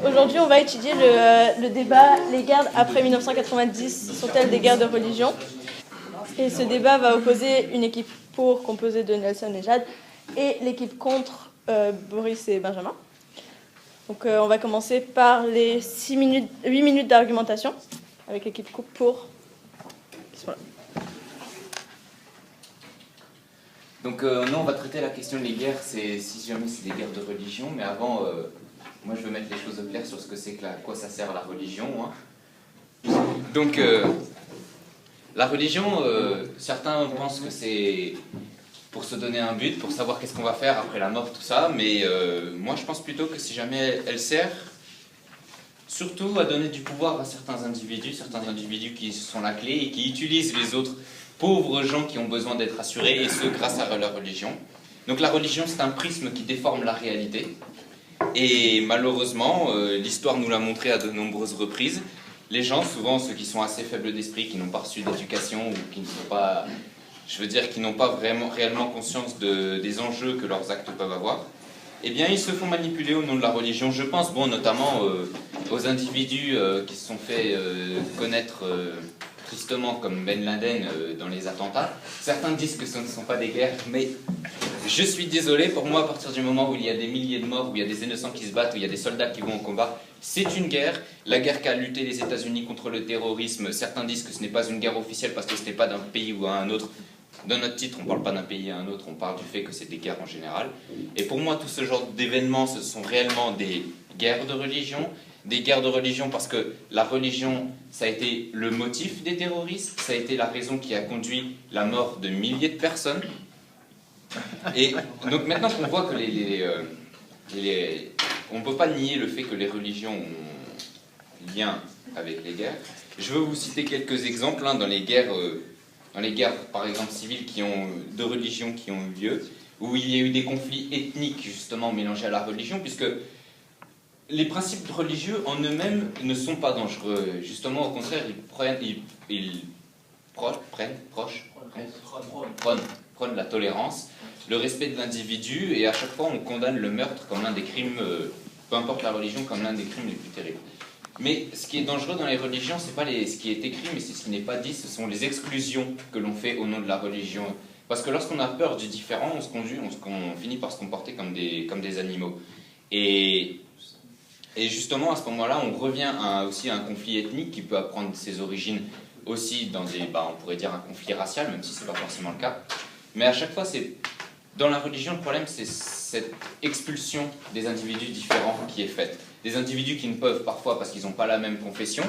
Aujourd'hui, on va étudier le débat « Les guerres après 1990 sont-elles des guerres de religion ?» Et ce débat va opposer une équipe pour, composée de Nelson et Jade, et l'équipe contre, Boris et Benjamin. Donc on va commencer par les 8 minutes d'argumentation, avec l'équipe pour qui sont là. Donc nous on va traiter la question des guerres, si jamais c'est des guerres de religion, mais avant, moi je veux mettre les choses au clair sur ce que c'est que à quoi ça sert la religion. Hein. Donc la religion, certains pensent que c'est pour se donner un but, pour savoir qu'est-ce qu'on va faire après la mort, tout ça, mais moi je pense plutôt que si jamais elle sert surtout à donner du pouvoir à certains individus qui sont la clé et qui utilisent les autres pauvres gens qui ont besoin d'être assurés, et ce grâce à leur religion. Donc la religion, c'est un prisme qui déforme la réalité, et malheureusement, l'histoire nous l'a montré à de nombreuses reprises. Les gens, souvent ceux qui sont assez faibles d'esprit, qui n'ont pas reçu d'éducation, ou qui ne sont pas, qui n'ont pas réellement conscience des enjeux que leurs actes peuvent avoir, eh bien ils se font manipuler au nom de la religion. Je pense notamment aux individus qui se sont fait connaître tristement comme Ben Laden dans les attentats. Certains disent que ce ne sont pas des guerres, mais je suis désolé, pour moi, à partir du moment où il y a des milliers de morts, où il y a des innocents qui se battent, où il y a des soldats qui vont au combat, c'est une guerre. La guerre qu'a lutté les États-Unis contre le terrorisme, certains disent que ce n'est pas une guerre officielle parce que ce n'est pas d'un pays ou à un autre. Dans notre titre, on ne parle pas d'un pays à un autre, on parle du fait que c'est des guerres en général. Et pour moi, tout ce genre d'événements, ce sont réellement des guerres de religion. Des guerres de religion parce que la religion, ça a été le motif des terroristes, ça a été la raison qui a conduit la mort de milliers de personnes. Et donc maintenant qu'on voit que on ne peut pas nier le fait que les religions ont lien avec les guerres, je veux vous citer quelques exemples dans les guerres par exemple civiles de religion qui ont eu lieu, où il y a eu des conflits ethniques justement mélangés à la religion, puisque les principes religieux en eux-mêmes ne sont pas dangereux. Justement, au contraire, ils prônent la tolérance, le respect de l'individu, et à chaque fois on condamne le meurtre comme l'un des crimes, peu importe la religion, comme l'un des crimes les plus terribles. Mais ce qui est dangereux dans les religions, c'est pas ce qui est écrit, mais c'est ce qui n'est pas dit, ce sont les exclusions que l'on fait au nom de la religion. Parce que lorsqu'on a peur du différent, on finit par se comporter comme des animaux. Et justement, à ce moment-là, on revient aussi à un conflit ethnique qui peut prendre ses origines aussi dans on pourrait dire un conflit racial, même si ce n'est pas forcément le cas. Mais à chaque fois, dans la religion, le problème, c'est cette expulsion des individus différents qui est faite. Des individus qui ne peuvent parfois, parce qu'ils n'ont pas la même confession,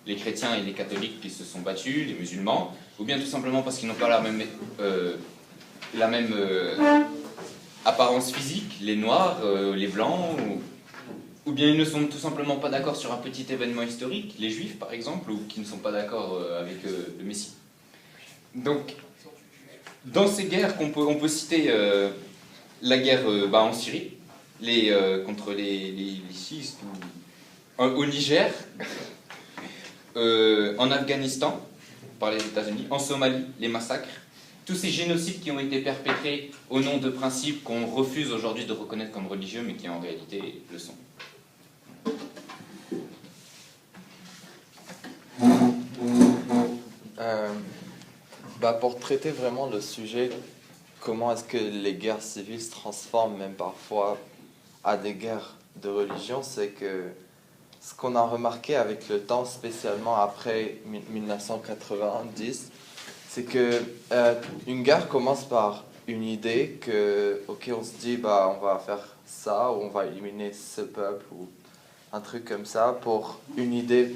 les chrétiens et les catholiques qui se sont battus, les musulmans, ou bien tout simplement parce qu'ils n'ont pas la même apparence physique, les noirs, les blancs, ou bien ils ne sont tout simplement pas d'accord sur un petit événement historique, les juifs par exemple, ou qui ne sont pas d'accord avec le Messie. Donc, dans ces guerres, on peut citer la guerre en Syrie, contre les schistes, au Niger, en Afghanistan, par les États-Unis, en Somalie, les massacres, tous ces génocides qui ont été perpétrés au nom de principes qu'on refuse aujourd'hui de reconnaître comme religieux, mais qui en réalité le sont. Pour traiter vraiment le sujet, comment est-ce que les guerres civiles se transforment même parfois à des guerres de religion, c'est que ce qu'on a remarqué avec le temps, spécialement après 1990, c'est que une guerre commence par une idée que, ok, on se dit, on va faire ça, ou on va éliminer ce peuple, ou un truc comme ça, pour une idée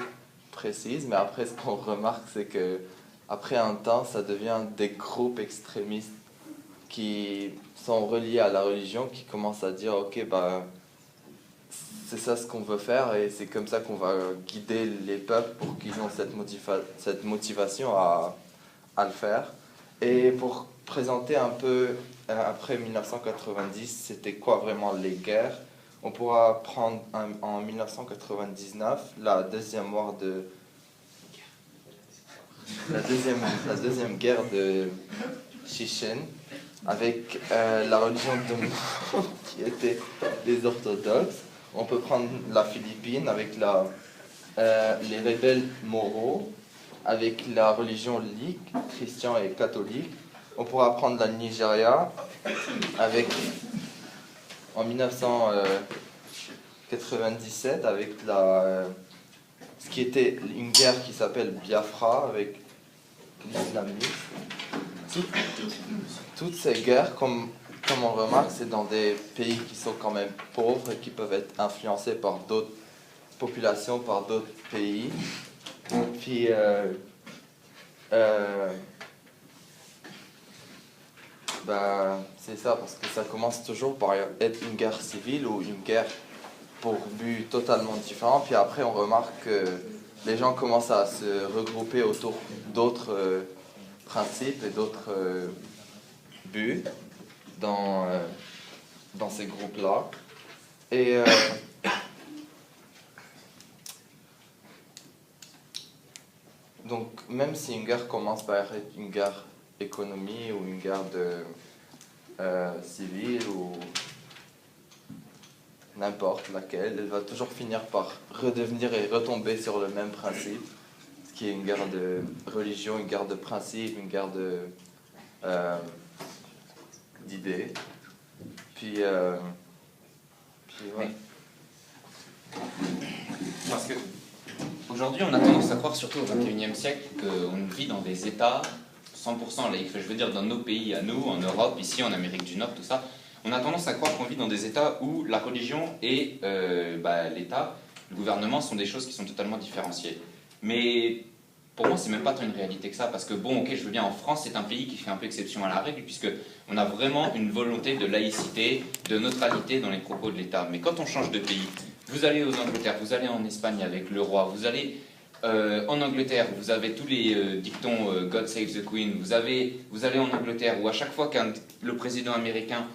précise, mais après, ce qu'on remarque, c'est que après un temps, ça devient des groupes extrémistes qui sont reliés à la religion, qui commencent à dire, ok, c'est ça ce qu'on veut faire, et c'est comme ça qu'on va guider les peuples pour qu'ils aient cette motivation à le faire. Et pour présenter un peu, après 1990, c'était quoi vraiment les guerres, on pourra prendre en 1999 la deuxième guerre de Tchétchène, avec la religion dominante qui était les orthodoxes. On peut prendre la Philippine avec les rebelles moraux, avec la religion laïque, chrétien et catholique. On pourra prendre la Nigeria avec, en 1997 avec ce qui était une guerre qui s'appelle Biafra avec l'islamisme. Toutes ces guerres, comme on remarque, c'est dans des pays qui sont quand même pauvres et qui peuvent être influencés par d'autres populations, par d'autres pays. Puis, c'est ça, parce que ça commence toujours par être une guerre civile ou une guerre pour buts totalement différents. Puis après, on remarque que les gens commencent à se regrouper autour d'autres principes et d'autres buts dans ces groupes-là. Et donc, même si une guerre commence par être une guerre économie ou une guerre civile ou n'importe laquelle, elle va toujours finir par redevenir et retomber sur le même principe, ce qui est une guerre de religion, une guerre de principe, une guerre d'idées. Puis ouais. Parce que aujourd'hui, on a tendance à croire, surtout au XXIe siècle, qu'on vit dans des États 100% laïques. Je veux dire, dans nos pays à nous, en Europe, ici, en Amérique du Nord, tout ça, on a tendance à croire qu'on vit dans des États où la religion et l'État, le gouvernement, sont des choses qui sont totalement différenciées. Mais pour moi, c'est même pas tant une réalité que ça, parce que bon, ok, je veux bien, en France, c'est un pays qui fait un peu exception à la règle, puisque on a vraiment une volonté de laïcité, de neutralité dans les propos de l'État. Mais quand on change de pays, vous allez aux Angleterre, vous allez en Espagne avec le roi, vous allez en Angleterre, vous avez tous les dictons God Save the Queen, vous allez en Angleterre, où à chaque fois qu'un le président américain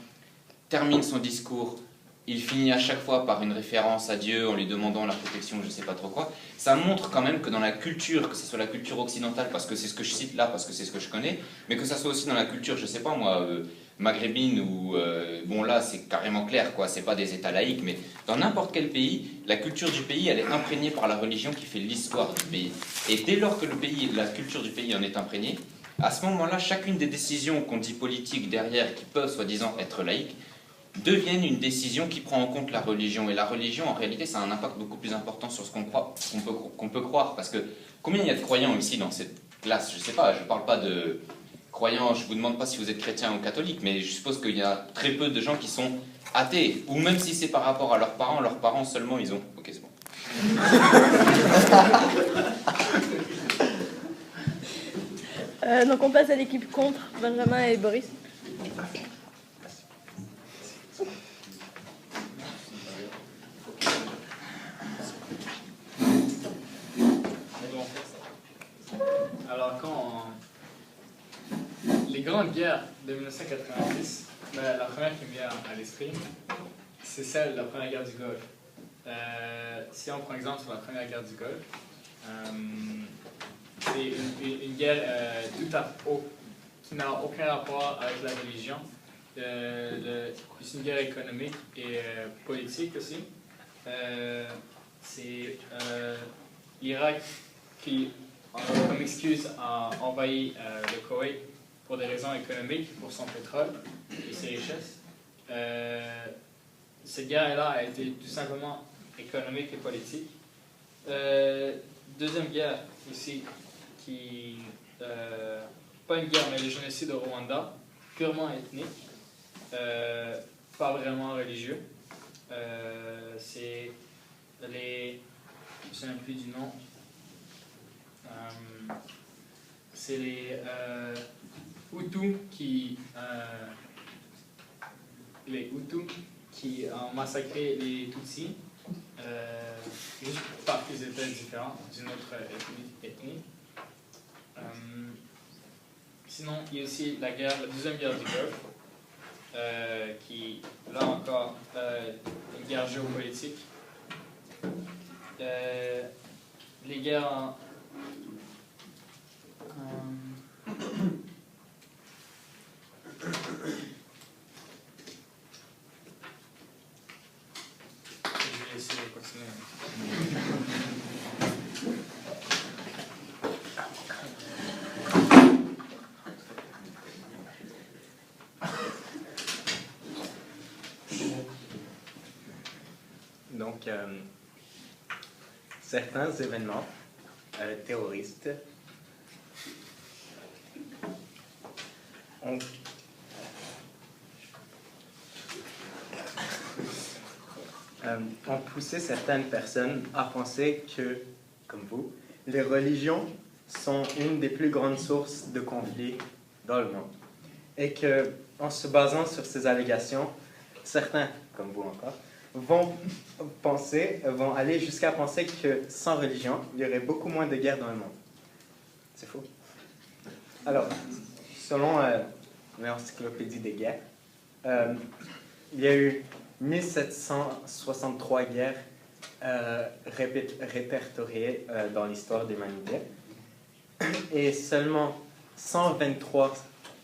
termine son discours, il finit à chaque fois par une référence à Dieu en lui demandant la protection, je ne sais pas trop quoi. Ça montre quand même que dans la culture, que ce soit la culture occidentale, parce que c'est ce que je cite là, parce que c'est ce que je connais, mais que ça soit aussi dans la culture, je ne sais pas moi, maghrébine ou... bon là, c'est carrément clair, quoi, c'est pas des États laïques, mais dans n'importe quel pays, la culture du pays, elle est imprégnée par la religion qui fait l'histoire du pays. Et dès lors que la culture du pays en est imprégnée, à ce moment-là, chacune des décisions qu'on dit politiques derrière, qui peuvent soi-disant être laïques, deviennent une décision qui prend en compte la religion. Et la religion, en réalité, ça a un impact beaucoup plus important sur ce qu'on peut croire. Parce que combien il y a de croyants ici dans cette classe? Je ne sais pas, je ne parle pas de croyants, je ne vous demande pas si vous êtes chrétien ou catholique, mais je suppose qu'il y a très peu de gens qui sont athées. Ou même si c'est par rapport à leurs parents seulement, ils ont... Ok, c'est bon. Donc on passe à l'équipe contre, Benjamin et Boris. Alors, les grandes guerres de 1990, la première qui me vient à l'esprit, c'est celle de la première guerre du Golfe. Si on prend exemple sur la première guerre du Golfe, c'est une guerre qui n'a aucun rapport avec la religion. C'est une guerre économique et politique aussi. C'est l'Irak qui, comme excuse, a envahi le Koweït pour des raisons économiques, pour son pétrole et ses richesses. Cette guerre-là a été tout simplement économique et politique. Deuxième guerre ici, pas une guerre, mais le génocide au Rwanda, purement ethnique, pas vraiment religieux. C'est je ne me souviens plus du nom. C'est les Hutus qui ont massacré les Tutsis, juste parce qu'ils étaient différents d'une autre ethnie. Sinon, il y a aussi la deuxième guerre du Golfe, qui, là encore, une guerre géopolitique. Les guerres en... Donc, certains événements terroristes ont poussé certaines personnes à penser que, comme vous, les religions sont une des plus grandes sources de conflits dans le monde. Et que, en se basant sur ces allégations, certains, comme vous encore, vont aller jusqu'à penser que sans religion, il y aurait beaucoup moins de guerres dans le monde. C'est faux. Alors, selon l'encyclopédie des guerres, il y a eu 1763 guerres répertoriées dans l'histoire de l'humanité. Et seulement 123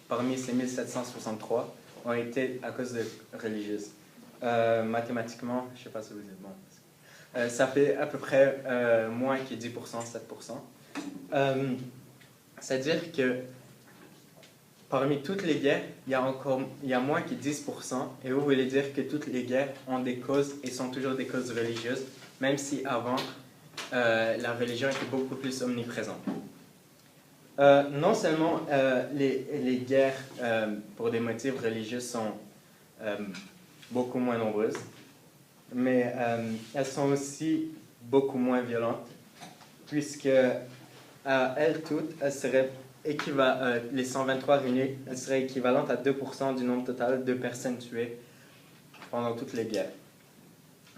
parmi ces 1763 ont été à cause de religieuses. Mathématiquement, je ne sais pas si vous êtes bon. Ça fait à peu près moins que 10%, 7%. C'est-à-dire que parmi toutes les guerres, il y a moins que 10%, et vous voulez dire que toutes les guerres ont des causes et sont toujours des causes religieuses, même si avant, la religion était beaucoup plus omniprésente. Non seulement les guerres pour des motifs religieux sont beaucoup moins nombreuses, mais elles sont aussi beaucoup moins violentes, puisque à elles toutes, elles seraient les 123 réunies, elles seraient équivalentes à 2% du nombre total de personnes tuées pendant toutes les guerres,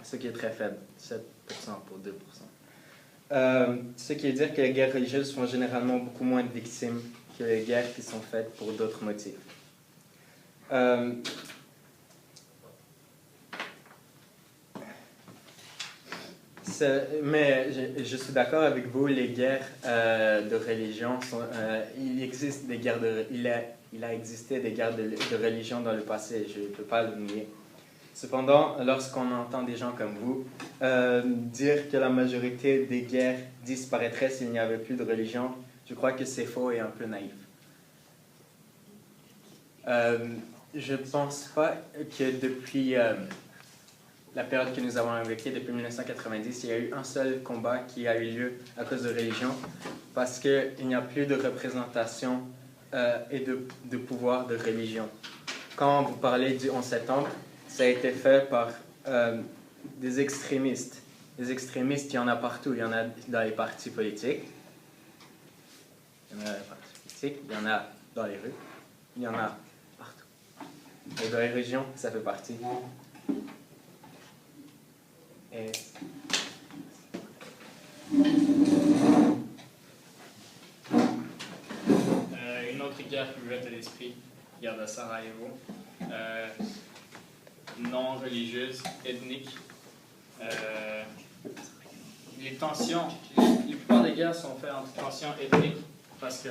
ce qui est très faible, 7% pour 2%. Ce qui veut dire que les guerres religieuses font généralement beaucoup moins de victimes que les guerres qui sont faites pour d'autres motifs. Mais je suis d'accord avec vous, les guerres de religion, il a existé des guerres de religion dans le passé, je ne peux pas le nier. Cependant, lorsqu'on entend des gens comme vous dire que la majorité des guerres disparaîtraient s'il n'y avait plus de religion, je crois que c'est faux et un peu naïf. Je ne pense pas que depuis la période que nous avons évoquée, depuis 1990, il y a eu un seul combat qui a eu lieu à cause de religion, parce qu'il n'y a plus de représentation et de pouvoir de religion. Quand vous parlez du 11 septembre, ça a été fait par des extrémistes. Les extrémistes, il y en a partout. Il y en a dans les partis politiques. Il y en a dans les partis politiques. Il y en a dans les rues. Il y en a partout. Et dans les régions, ça fait partie. Et... une autre guerre qui me vient à l'esprit, guerre de Sarajevo. Non religieuse, ethnique. Les tensions, la plupart des guerres sont faites entre tensions ethniques parce que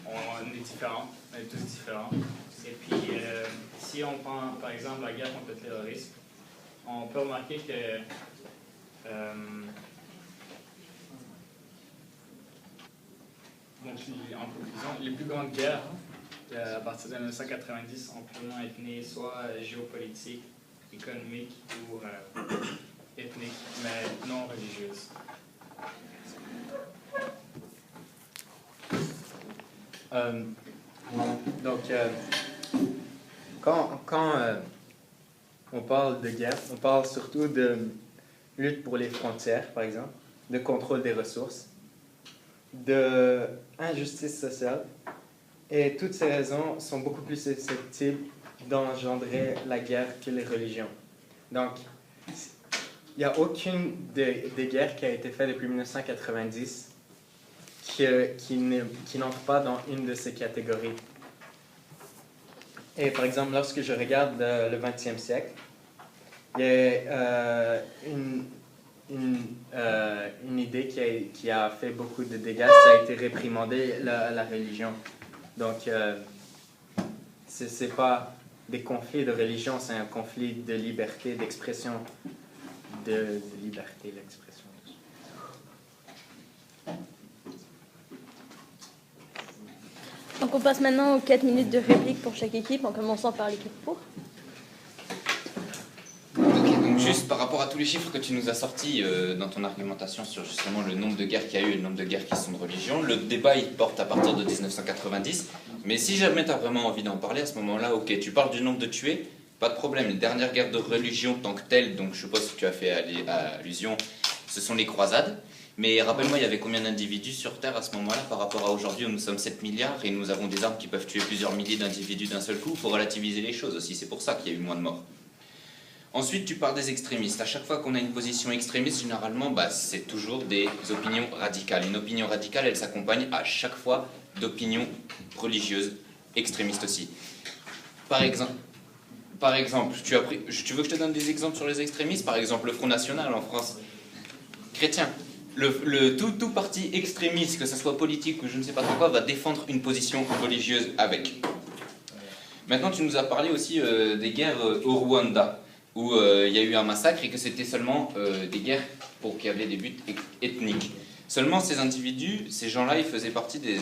on est différents, on est tous différents. Et puis, si on prend par exemple la guerre contre le terrorisme, on peut remarquer que donc, en conclusion, les plus grandes guerres à partir de 1990 ont purement été nées soit géopolitiques, économiques ou ethniques, mais non religieuses. Donc, quand on parle de guerre, on parle surtout de lutte pour les frontières, par exemple, de contrôle des ressources, d'injustice sociale. Et toutes ces raisons sont beaucoup plus susceptibles d'engendrer la guerre que les religions. Donc, il n'y a aucune des guerres qui a été faite depuis 1990 qui n'entre pas dans une de ces catégories. Et par exemple, lorsque je regarde le XXe siècle, il y a une idée qui a fait beaucoup de dégâts, ça a été réprimander la religion. Donc, ce n'est pas des conflits de religion, c'est un conflit de liberté d'expression, de liberté d'expression. Donc on passe maintenant aux 4 minutes de réplique pour chaque équipe, en commençant par l'équipe pour. juste par rapport à tous les chiffres que tu nous as sortis dans ton argumentation sur justement le nombre de guerres qu'il y a eu et le nombre de guerres qui sont de religion, le débat il porte à partir de 1990, mais si jamais tu as vraiment envie d'en parler à ce moment-là, ok, tu parles du nombre de tués, pas de problème, les dernières guerres de religion tant que telles, donc je suppose que tu as fait allusion, ce sont les croisades, mais rappelle-moi, il y avait combien d'individus sur Terre à ce moment-là par rapport à aujourd'hui où nous sommes 7 milliards et nous avons des armes qui peuvent tuer plusieurs milliers d'individus d'un seul coup, il faut relativiser les choses aussi, c'est pour ça qu'il y a eu moins de morts. Ensuite, tu parles des extrémistes. À chaque fois qu'on a une position extrémiste, généralement, c'est toujours des opinions radicales. Une opinion radicale, elle s'accompagne à chaque fois d'opinions religieuses, extrémistes aussi. Par exemple, tu veux que je te donne des exemples sur les extrémistes? Par exemple, le Front National en France, chrétien. Tout parti extrémiste, que ce soit politique ou je ne sais pas trop quoi, va défendre une position religieuse avec. Maintenant, tu nous as parlé aussi des guerres au Rwanda, où il y a eu un massacre et que c'était seulement des guerres qui avaient des buts ethniques. Seulement ces individus, ces gens-là, ils faisaient partie des...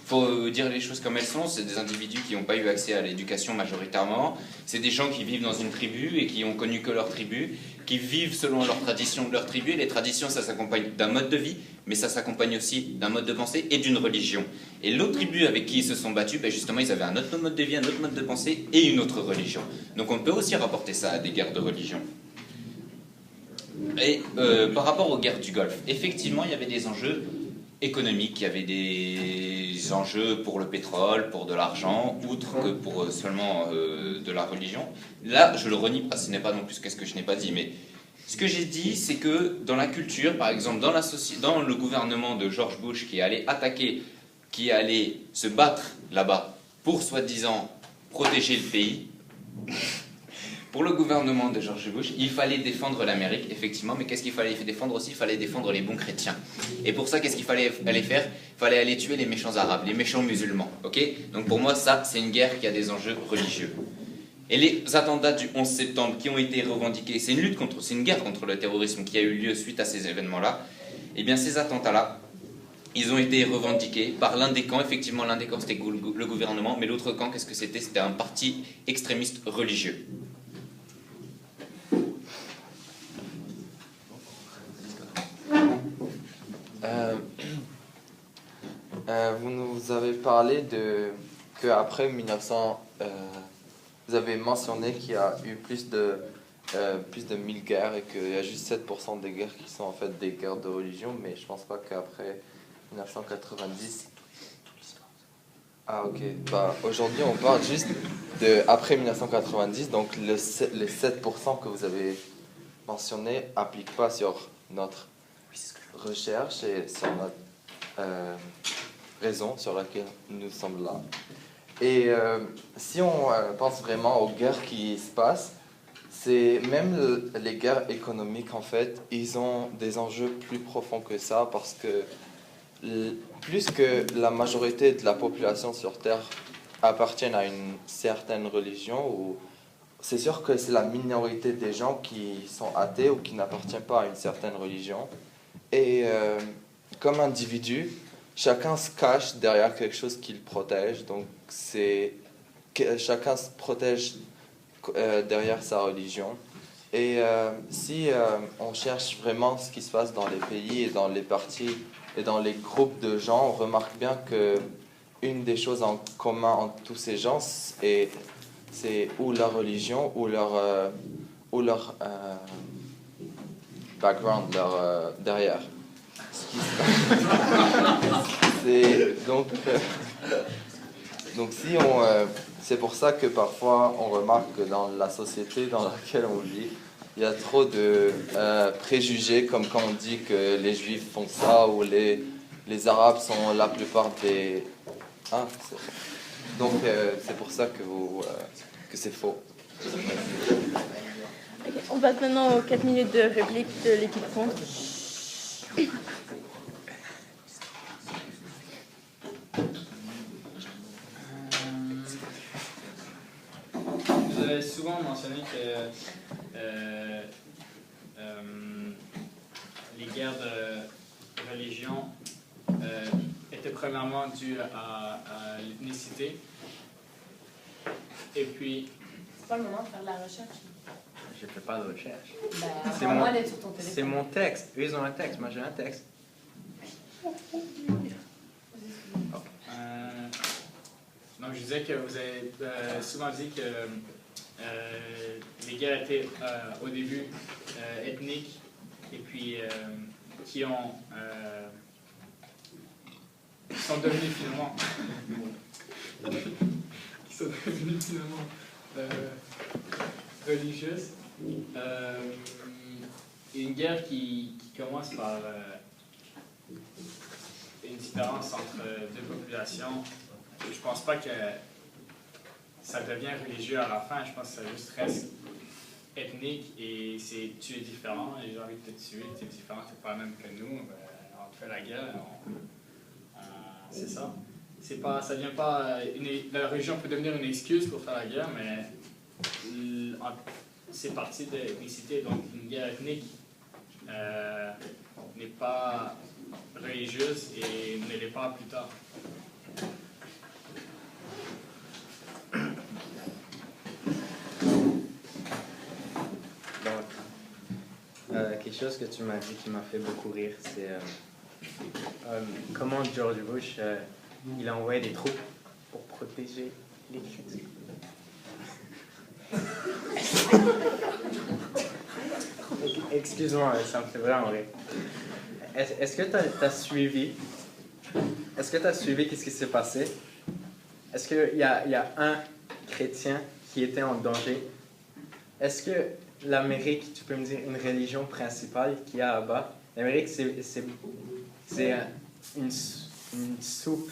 faut dire les choses comme elles sont, c'est des individus qui n'ont pas eu accès à l'éducation majoritairement, c'est des gens qui vivent dans une tribu et qui ont connu que leur tribu, qui vivent selon leurs traditions de leur tribu, et les traditions ça s'accompagne d'un mode de vie, mais ça s'accompagne aussi d'un mode de pensée et d'une religion. Et l'autre tribu avec qui ils se sont battus, justement ils avaient un autre mode de vie, un autre mode de pensée et une autre religion. Donc on peut aussi rapporter ça à des guerres de religion. Et par rapport aux guerres du Golfe, effectivement il y avait des enjeux économiques, il y avait des enjeux pour le pétrole, pour de l'argent, outre que pour seulement de la religion. Là, je le renie pas, ce n'est pas non plus qu'est-ce que je n'ai pas dit, mais ce que j'ai dit, c'est que dans la culture, par exemple, dans le gouvernement de George Bush qui allait attaquer, qui allait se battre là-bas pour soi-disant protéger le pays, pour le gouvernement de George Bush, il fallait défendre l'Amérique, effectivement, mais qu'est-ce qu'il fallait défendre aussi? Il fallait défendre les bons chrétiens. Et pour ça, qu'est-ce qu'il fallait aller faire? Il fallait aller tuer les méchants arabes, les méchants musulmans. Donc pour moi, ça, c'est une guerre qui a des enjeux religieux. Et les attentats du 11 septembre qui ont été revendiqués, c'est une guerre contre le terrorisme qui a eu lieu suite à ces événements-là. Eh bien, ces attentats-là, ils ont été revendiqués par l'un des camps. Effectivement, l'un des camps, c'était le gouvernement, mais l'autre camp, qu'est-ce que c'était? C'était un parti extrémiste religieux. Vous nous avez parlé qu'après 1900, vous avez mentionné qu'il y a eu plus de 1000 guerres et qu'il y a juste 7% des guerres qui sont en fait des guerres de religion, mais je pense pas qu'après 1990... Ah ok, aujourd'hui on parle juste après 1990, donc les 7% que vous avez mentionnés n'appliquent pas sur notre recherche et sur notre raison sur laquelle nous sommes là. Et si on pense vraiment aux guerres qui se passent, c'est même les guerres économiques en fait, ils ont des enjeux plus profonds que ça parce que plus que la majorité de la population sur Terre appartiennent à une certaine religion, ou c'est sûr que c'est la minorité des gens qui sont athées ou qui n'appartiennent pas à une certaine religion. Et comme individu, chacun se cache derrière quelque chose qui le protège. Donc chacun se protège derrière sa religion. Et si on cherche vraiment ce qui se passe dans les pays et dans les partis et dans les groupes de gens, on remarque bien que une des choses en commun entre tous ces gens, c'est ou leur religion ou leur background, leur derrière. Donc si c'est pour ça que parfois on remarque que dans la société dans laquelle on vit, il y a trop de préjugés, comme quand on dit que les juifs font ça ou les arabes sont la plupart des... Donc c'est pour ça que c'est faux. Okay, on passe maintenant aux 4 minutes de réplique de l'équipe contre. Vous avez souvent mentionné que les guerres de religion étaient premièrement dues à l'ethnicité. Et puis... C'est pas le moment de faire de la recherche. Je fais pas de recherche. C'est moi d'être sur ton téléphone. C'est mon texte. Eux, ils ont un texte. Moi, j'ai un texte. Donc, je disais que vous avez souvent dit que les guerres étaient au début ethniques et puis qui sont devenus finalement religieuses. Une guerre qui commence par une différence entre deux populations. Je pense pas que ça devient religieux à la fin. Je pense que ça juste reste ethnique et c'est tu es différent et j'ai envie de te tuer. Tu es différent, tu n'es pas le même que nous. On te fait la guerre. C'est ça. Ça devient pas la religion peut devenir une excuse pour faire la guerre, mais c'est parti de l'ethnicité. Donc une guerre ethnique n'est pas religieuse et ne l'est pas plus tard. Donc, quelque chose que tu m'as dit qui m'a fait beaucoup rire, c'est comment George Bush il a envoyé des troupes pour protéger les chrétiens. Excuse-moi, ça me fait vraiment rire. Est-ce que tu as suivi? Est-ce que tu as suivi qu'est-ce qui s'est passé? Est-ce qu'il y a un chrétien qui était en danger? Est-ce que l'Amérique, tu peux me dire une religion principale qu'il y a là-bas? L'Amérique, c'est une soupe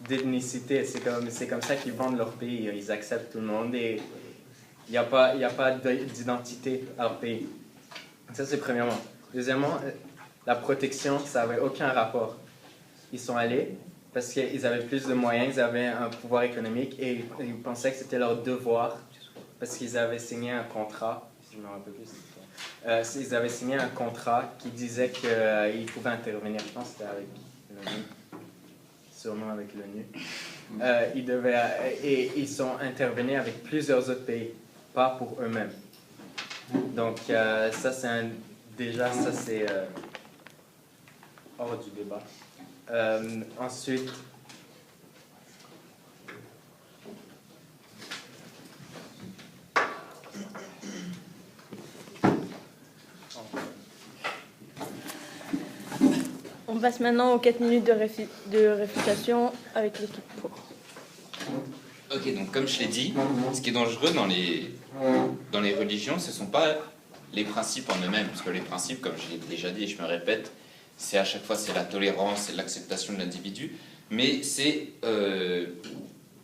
d'ethnicité. C'est comme ça qu'ils vendent leur pays. Ils acceptent tout le monde et il n'y a pas d'identité à leur pays. Ça, c'est premièrement. Deuxièmement, la protection, ça n'avait aucun rapport. Ils sont allés parce qu'ils avaient plus de moyens, ils avaient un pouvoir économique et ils pensaient que c'était leur devoir parce qu'ils avaient signé un contrat, si je me rappelle plus, ils avaient signé un contrat qui disait qu'ils pouvaient intervenir. Je pense que c'était avec l'ONU, sûrement avec l'ONU. Et ils sont intervenus avec plusieurs autres pays, pas pour eux-mêmes. Donc ça c'est hors du débat. Ensuite, On passe maintenant aux 4 minutes de réfutation avec l'équipe pour. Ok, donc comme je l'ai dit, ce qui est dangereux dans les religions, ce ne sont pas les principes en eux-mêmes, parce que les principes, comme je l'ai déjà dit et je me répète, c'est à chaque fois c'est la tolérance, c'est l'acceptation de l'individu, mais c'est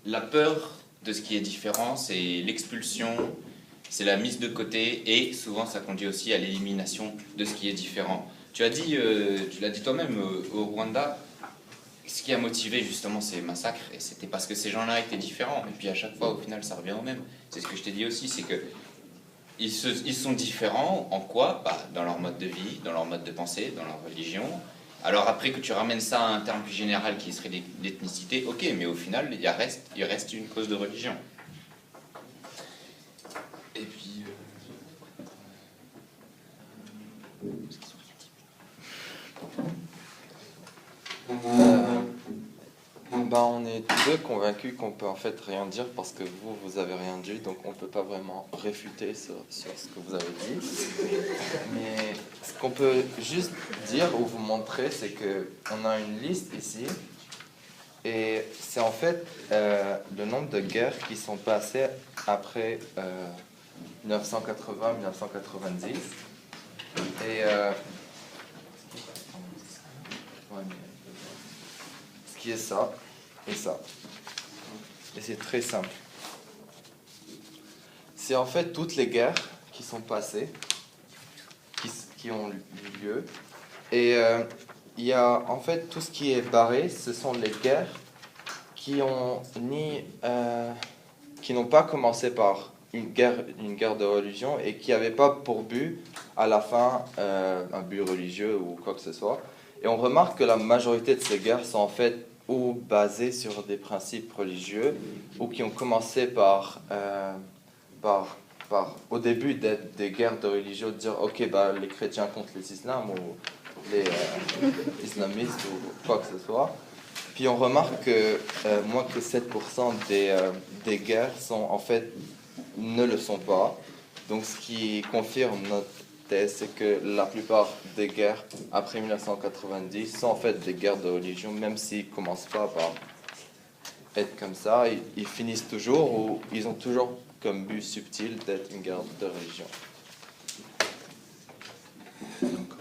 la peur de ce qui est différent, c'est l'expulsion, c'est la mise de côté, et souvent ça conduit aussi à l'élimination de ce qui est différent. Tu l'as dit toi-même, au Rwanda, ce qui a motivé justement ces massacres, et c'était parce que ces gens-là étaient différents, et puis à chaque fois au final ça revient au même. C'est ce que je t'ai dit aussi, c'est que ils sont différents en quoi? Dans leur mode de vie, dans leur mode de pensée, dans leur religion. Alors après que tu ramènes ça à un terme plus général qui serait l'ethnicité, ok, mais au final il reste une cause de religion. Et puis... On est tous deux convaincus qu'on peut en fait rien dire parce que vous avez rien dit, donc on peut pas vraiment réfuter sur ce que vous avez dit. Mais ce qu'on peut juste dire ou vous montrer, c'est que on a une liste ici, et c'est en fait le nombre de guerres qui sont passées après 1980-1990. Et ce qui est ça et ça. Et c'est très simple. C'est en fait toutes les guerres qui sont passées, qui ont eu lieu. Et il y a en fait tout ce qui est barré, ce sont les guerres qui n'ont pas commencé par une guerre de religion et qui n'avaient pas pour but à la fin un but religieux ou quoi que ce soit. Et on remarque que la majorité de ces guerres sont en fait ou basées sur des principes religieux ou qui ont commencé par au début d'être des guerres de religion, de dire ok, bah, les chrétiens contre les islams ou les islamistes ou quoi que ce soit. Puis on remarque que moins que 7% des guerres sont, en fait, ne le sont pas. Donc ce qui confirme notre thèse, c'est que la plupart des guerres après 1990 sont en fait des guerres de religion, même s'ils ne commencent pas par être comme ça, ils finissent toujours ou ils ont toujours comme but subtil d'être une guerre de religion. D'accord.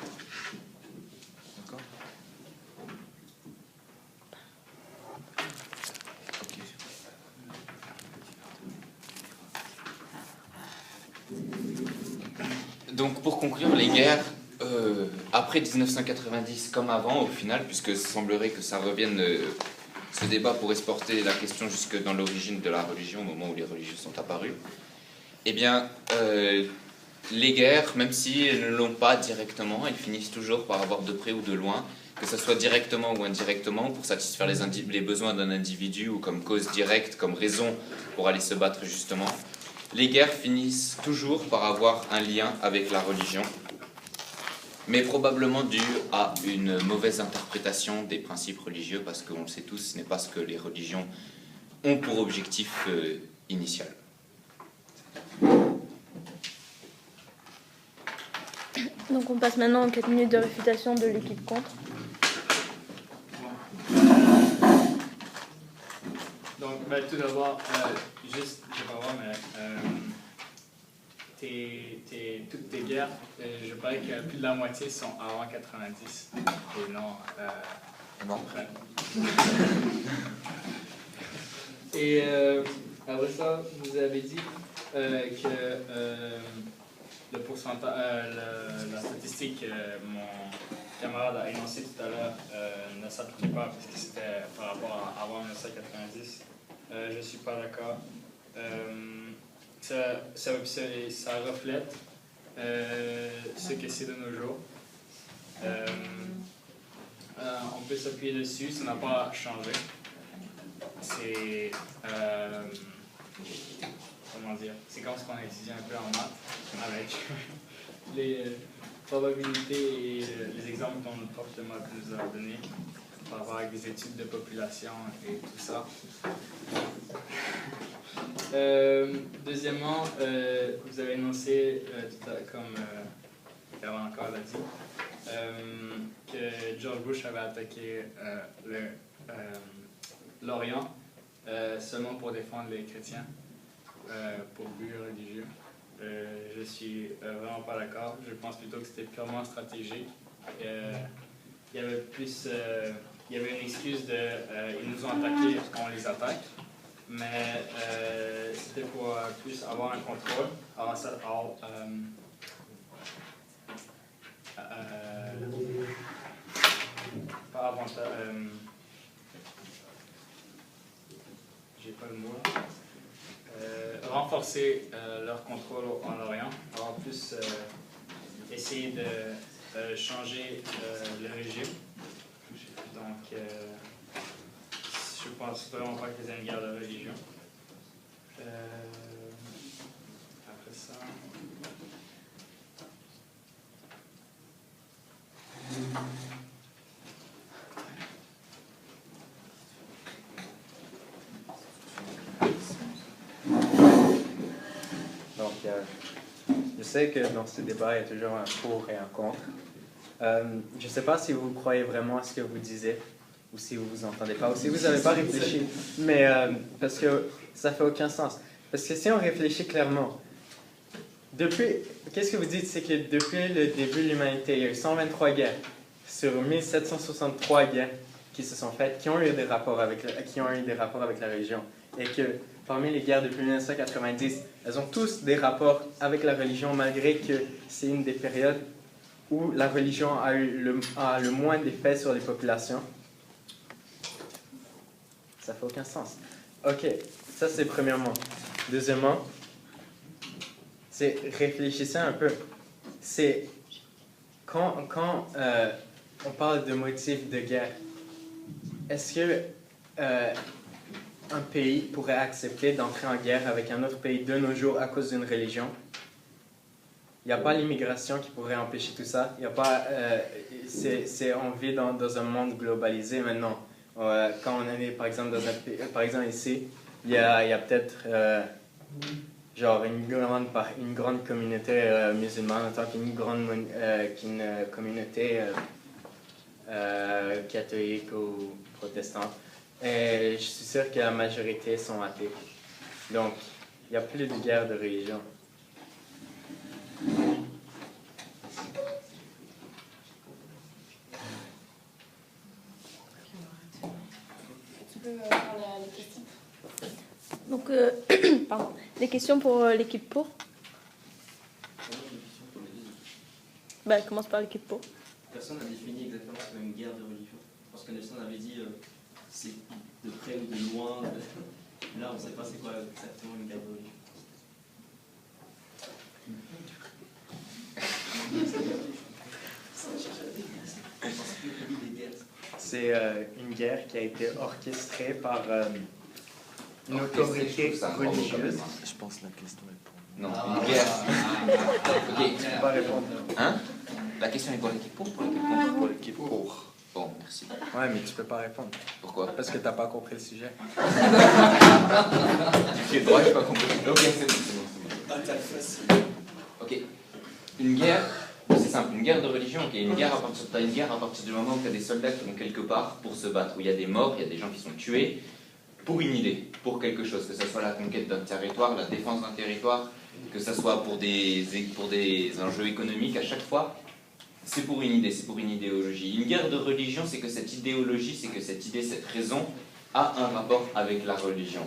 Donc pour conclure, les guerres, après 1990 comme avant au final, puisque semblerait que ça revienne, ce débat pourrait se porter la question jusque dans l'origine de la religion, au moment où les religions sont apparues, eh bien, les guerres, même si elles ne l'ont pas directement, elles finissent toujours par avoir de près ou de loin, que ce soit directement ou indirectement, pour satisfaire les besoins d'un individu ou comme cause directe, comme raison pour aller se battre justement. Les guerres finissent toujours par avoir un lien avec la religion, mais probablement dû à une mauvaise interprétation des principes religieux, parce qu'on le sait tous, ce n'est pas ce que les religions ont pour objectif initial. Donc on passe maintenant aux 4 minutes de réfutation de l'équipe contre. Donc, tout d'abord, juste, je vais pas voir, mais toutes tes guerres, je parie que plus de la moitié sont avant 90 et non après. Et après ça, vous avez dit que le pourcentage, la statistique que mon camarade a énoncée tout à l'heure ne s'appliquait pas parce que c'était par rapport à avant 1990. Je ne suis pas d'accord. Ça reflète ce que c'est de nos jours. On peut s'appuyer dessus, ça n'a pas changé. C'est comment dire, c'est comme ce qu'on a étudié un peu en maths avec les probabilités et les exemples dont notre prof de maths nous a donné par rapport avec des études de population et tout ça. Deuxièmement, vous avez énoncé, comme Caroline encore l'a dit, que George Bush avait attaqué l'Orient seulement pour défendre les chrétiens, pour but religieux. Je suis vraiment pas d'accord. Je pense plutôt que c'était purement stratégique. Il y avait une excuse de ils nous ont attaqués, on les attaque. Mais c'était pour plus avoir un contrôle. Alors ça, pas avantage. J'ai pas le mot là. Renforcer leur contrôle en Orient. Alors plus essayer de changer le régime. Donc je pense vraiment pas qu'il y ait une guerre de religion. Après ça. Donc, je sais que dans ce débat, il y a toujours un pour et un contre. Je ne sais pas si vous croyez vraiment à ce que vous disiez, ou si vous vous entendez pas, ou si vous n'avez pas réfléchi, mais parce que ça fait aucun sens. Parce que si on réfléchit clairement, qu'est-ce que vous dites, c'est que depuis le début de l'humanité, il y a eu 123 guerres sur 1763 guerres qui se sont faites, qui ont eu des rapports avec la religion, et que parmi les guerres depuis 1990, elles ont tous des rapports avec la religion, malgré que c'est une des périodes où la religion a le moins d'effet sur les populations. Ça fait aucun sens. Ok, ça c'est premièrement. Deuxièmement, c'est réfléchissez un peu. C'est quand on parle de motifs de guerre, est-ce que un pays pourrait accepter d'entrer en guerre avec un autre pays de nos jours à cause d'une religion? il n'y a pas l'immigration qui pourrait empêcher tout ça. Il y a pas, on vit dans un monde globalisé maintenant. Quand on est, par exemple, par exemple ici, il y a peut-être genre une grande communauté musulmane en tant qu'une communauté catholique ou protestante. Et je suis sûr que la majorité sont athées. Donc, il n'y a plus de guerre de religion. Tu peux faire les questions? Donc, pardon. Des questions pour l'équipe pour. Bah, commence par l'équipe pour. Personne n'a défini exactement ce qu'est une guerre de religion. Parce que Nelson avait dit c'est de près ou de loin. Là, on ne sait pas c'est quoi exactement une guerre de religion. C'est une guerre qui a été orchestrée par une autorité religieuse. Je pense que la question est pour Non, une guerre. Ok. Je ne peux pas répondre. Hein? La question est pour l'équipe pour l'équipe contre? pour l'équipe pour. Bon, merci. Ouais, mais tu peux pas répondre. Pourquoi? Parce que tu n'as pas compris le sujet. J'ai droit, j'ai pas compris. Ok, c'est bon. Ok. Une guerre, c'est simple, une guerre de religion, ok. T'as une guerre à partir du moment où tu as des soldats qui vont quelque part pour se battre, où il y a des morts, il y a des gens qui sont tués, pour une idée, pour quelque chose, que ce soit la conquête d'un territoire, la défense d'un territoire, que ce soit pour des enjeux économiques, à chaque fois, c'est pour une idée, c'est pour une idéologie. Une guerre de religion, c'est que cette idéologie, c'est que cette idée, cette raison a un rapport avec la religion.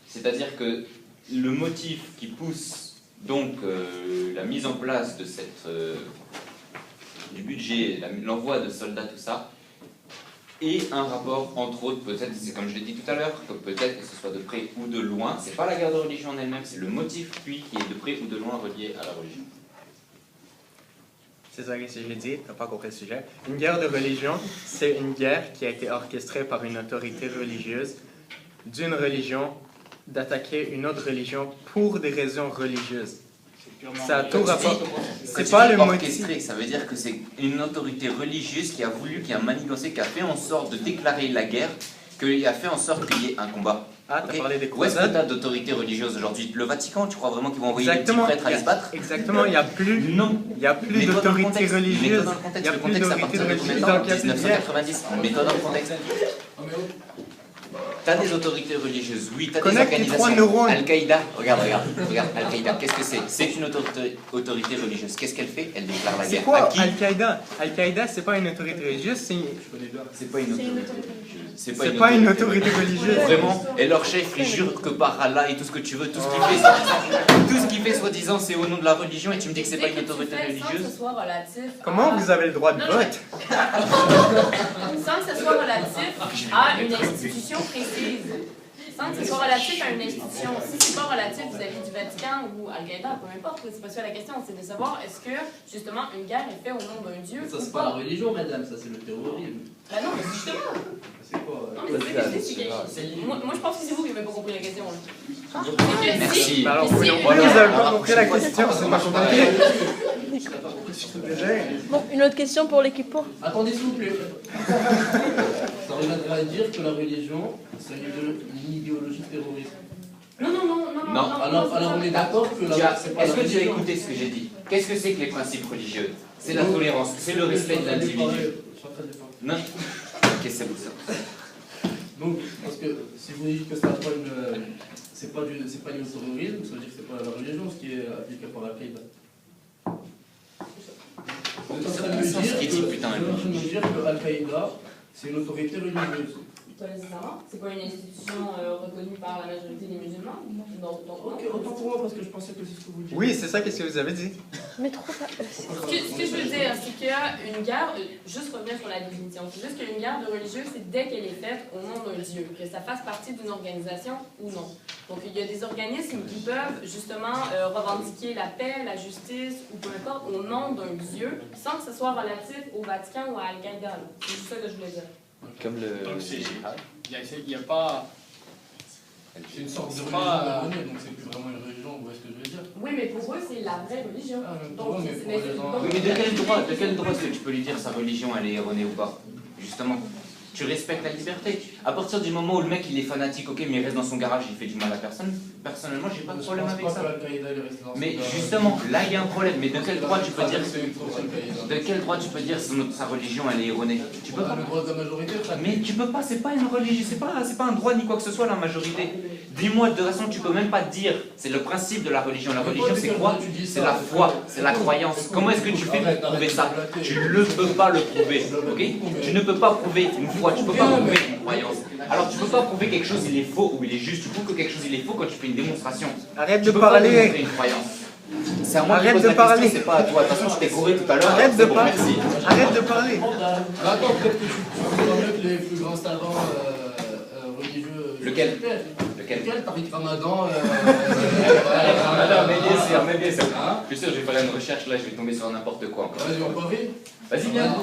C'est-à-dire que le motif qui pousse donc la mise en place de du budget, l'envoi de soldats, tout ça, et un rapport, entre autres, peut-être, c'est comme je l'ai dit tout à l'heure, que peut-être que ce soit de près ou de loin, c'est pas la guerre de religion en elle-même, c'est le motif, puis, qui est de près ou de loin relié à la religion. C'est ça que je l'ai dit, tu n'as pas compris le sujet. Une guerre de religion, c'est une guerre qui a été orchestrée par une autorité religieuse d'une religion d'attaquer une autre religion pour des raisons religieuses. Ça a tout rapport. C'est pas le orchestré, motif. ça veut dire que c'est une autorité religieuse qui a voulu, qui a manigancé, qui a fait en sorte de déclarer la guerre, qui a fait en sorte qu'il y ait un combat. Ah, tu as Okay. parlé des Où est-ce que croisades. tu as d'autorité religieuse aujourd'hui? Le Vatican, tu crois vraiment qu'ils vont envoyer Exactement. des petits prêtres aller se battre? Exactement, il n'y a plus. Non. Il n'y a plus Mets-toi dans le d'autorité contexte. religieuse. Mets-toi dans le Il contexte. n'y a Le plus contexte à d'autorité partir de combien de religieuse temps? dans le cas de guerre. 1990. Mets-toi dans le contexte. T'as des autorités religieuses, oui, t'as des Connecte tes trois organisations. neurones. Al-Qaïda, regarde, Al-Qaïda, qu'est-ce que c'est? C'est une autorité religieuse. Qu'est-ce qu'elle fait? Elle déclare la C'est guerre. quoi À qui? Al-Qaïda? Al-Qaïda, c'est pas une autorité religieuse, C'est pas une autorité religieuse. c'est pas une autorité religieuse. Vraiment, et leur chef, il jure que par Allah et tout ce que tu veux, tout ce qu'il fait, soi-disant, c'est au nom de la religion, et tu me dis que c'est pas une autorité Sans que religieuse? ce soit relatif. Comment vous avez le droit de Non, vote? Sans que ce soit relatif à une institution précise. Sans que ce soit relatif à une institution. Si c'est pas relatif vis-à-vis du Vatican ou Al-Qaïda, peu importe, c'est pas ça la question. C'est de savoir est-ce que, justement, une guerre est faite au nom d'un dieu Ça, ou c'est pas la religion, madame, ça, c'est le terrorisme. Ben non, mais justement. C'est quoi Non, mais c'est ça que je dis, c'est que... Moi, je pense que c'est vous qui n'avez pas compris la question. Là. C'est que Merci. si... Bah alors, si- oui, vous n'avez pas compris la question, c'est pas compliqué. Bon, une autre question pour l'équipe pour. Attendez, s'il vous plaît. Ça reviendrait à dire que la religion, c'est une idéologie terroriste. Non. Alors on est d'accord que c'est pas Est-ce la que tu as religion. écouté ce que j'ai dit? Qu'est-ce que c'est que les principes religieux? C'est la tolérance, c'est le respect de l'individu. Je suis en train de défendre. Non. Ok, c'est vous ça. Donc, parce que si vous dites que c'est pas une terrorisme, ça veut dire que c'est pas la religion ce qui est appliqué par Al-Qaïda. Vous êtes en train de me Sens dire critique, putain. que Al-Qaïda, c'est une autorité religieuse. Pas nécessairement. C'est pas une institution reconnue par la majorité des musulmans. Donc, Ok, autant pour moi parce que je pensais que c'est ce que vous dites. Oui, c'est ça, qu'est-ce que vous avez dit? Mais trop. Ce que je veux dire, c'est qu'une guerre, juste revenir sur la définition, c'est juste qu'une guerre de religieux, c'est dès qu'elle est faite au nom d'un dieu, que ça fasse partie d'une organisation ou non. Donc il y a des organismes qui peuvent justement revendiquer la paix, la justice ou peu importe au nom d'un dieu, sans que ce soit relatif au Vatican ou à Al-Qaïda. C'est juste ça que je voulais dire. Comme le. Donc il n'y a pas... C'est une sorte de C'est religion pas- erronée, donc c'est plus vraiment une religion, vous voyez ce que je veux dire? Oui, mais pour eux, c'est la vraie religion. Ah, mais Donc, pour eux, mais c'est- pour les gens- Oui, mais de quel droit est-ce que tu peux lui dire sa religion elle est erronée ou pas? Justement, tu respectes la liberté. À partir du moment où le mec il est fanatique, ok, mais il reste dans son garage, il fait du mal à personne, personnellement j'ai pas de problème avec ça. Mais justement, là il y a un problème. Mais de quel droit tu peux dire sa religion elle est erronée? Tu peux pas. Le droit de la majorité, frère. Mais tu peux pas, c'est pas une religion, c'est pas un droit ni quoi que ce soit la majorité. Dis-moi, de toute façon tu peux même pas dire, c'est le principe de la religion. La religion c'est quoi? C'est la foi, c'est la croyance. Comment est-ce que tu fais pour prouver ça? Tu ne peux pas le prouver, ok? Tu ne peux pas prouver une foi, tu peux pas prouver une croyance. Alors tu peux pas prouver quelque chose il est faux ou il est juste, tu prouves que quelque chose il est faux quand tu fais une démonstration. Arrête Tu de peux pas parler. démontrer une croyance. C'est à moi qui Arrête pose de la question, parler. c'est pas à toi. De toute façon, je t'ai couru tout à l'heure. Arrête de c'est bon, parler. merci. Arrête de parler. Attends, peut-être que tu vois mieux que les plus grands savants religieux. Lequel? Lequel? Tariq Ramadan. Attends, mais bien sûr. Je suis sûr, je vais faire une recherche là, je vais tomber sur n'importe quoi encore. Vas-y, on parie. Vas-y, viens. Tu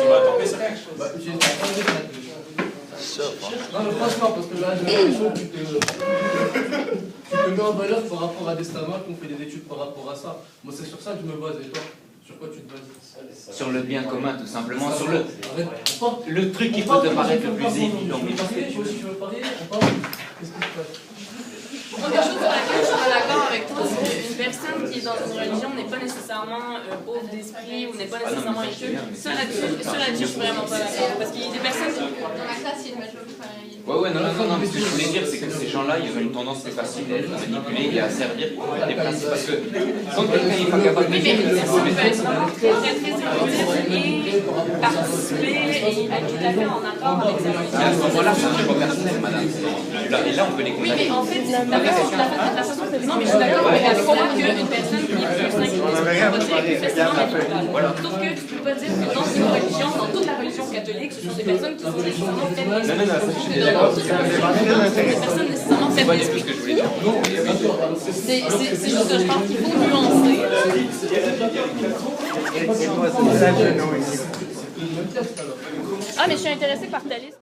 vas tomber sur quelque chose. J'ai non, mais franchement, parce que là, j'ai l'impression que tu te mets en valeur par rapport à des savants qui ont fait des études par rapport à ça. Moi, c'est sur ça que je me base. Et toi, sur quoi tu te bases? Sur le bien commun, tout simplement. Sur le Arrête. truc qui peut te paraître le plus évident. Mais parce que tu veux parier, on parle. Qu'est-ce qui se passe? Première chose sur laquelle je suis pas d'accord avec toi, c'est qu'une personne qui est dans une religion n'est pas nécessairement pauvre d'esprit ou n'est pas nécessairement échue. Ça là-dessus, je suis vraiment pas d'accord. Parce qu'il y a des personnes qui... Dans la classe, il y a une majorité. Ouais, non, mais ce que je voulais dire, c'est que ces gens-là, ils ont une tendance très facile à manipuler et à servir des principes. Parce que quand quelqu'un n'est pas capable de Oui, mais une personne peut être vraiment très érudite et participer et être tout à fait en accord avec sa religion. Mais à ce moment-là, c'est un choix personnel, madame. Et là, on peut les Oui, condamner. mais en fait, la façon non, mais je suis d'accord avec toi qu'une personne qui est plus s'incliner, on va dire plus facilement manipulable. Sauf que tu peux pas dire que dans une religion, dans toute la religion catholique, ce sont des personnes qui sont nécessairement faibles. Non, ça, je suis Dans d'accord. toute la religion, ce sont des personnes nécessairement C'est faibles pas du tout d'esprit. ce que je voulais dire. C'est juste que je pense qu'il faut nuancer. Et moi, c'est ça que je Ah, mais je suis intéressée par ta liste.